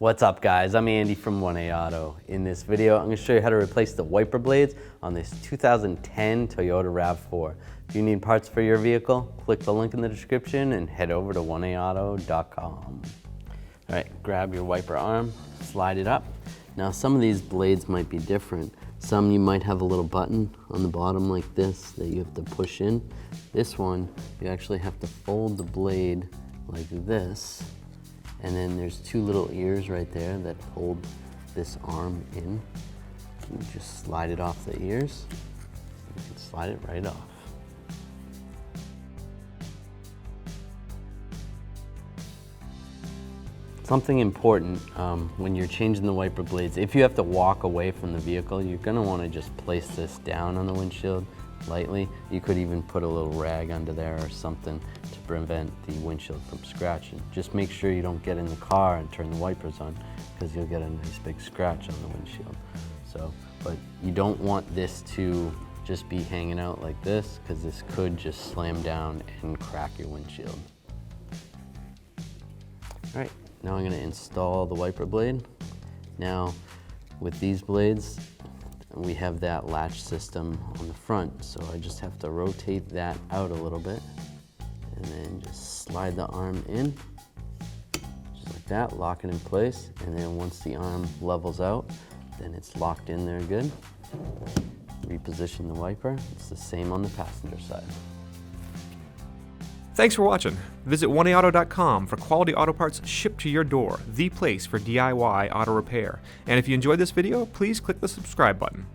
What's up guys, I'm Andy from 1A Auto. In this video, I'm going to show you how to replace the wiper blades on this 2010 Toyota Rav4. If you need parts for your vehicle, click the link in the description and head over to 1aauto.com. Alright, grab your wiper arm, slide it up. Now some of these blades might be different. Some you might have a little button on the bottom like this that you have to push in. This one, you actually have to fold the blade like this. And then there's two little ears right there that hold this arm in. You just slide it off the ears. You can slide it right off. Something important when you're changing the wiper blades, if you have to walk away from the vehicle, you're gonna wanna just place this down on the windshield lightly. You could even put a little rag under there or something to prevent the windshield from scratching. Just make sure you don't get in the car and turn the wipers on, because you'll get a nice big scratch on the windshield. But you don't want this to just be hanging out like this, because this could just slam down and crack your windshield. All right, now I'm going to install the wiper blade. Now with these blades, we have that latch system on the front, so I just have to rotate that out a little bit and then just slide the arm in, just like that, lock it in place, and then once the arm levels out, then it's locked in there good. Reposition the wiper. It's the same on the passenger side. Thanks for watching. Visit 1aauto.com for quality auto parts shipped to your door, the place for DIY auto repair. And if you enjoyed this video, please click the subscribe button.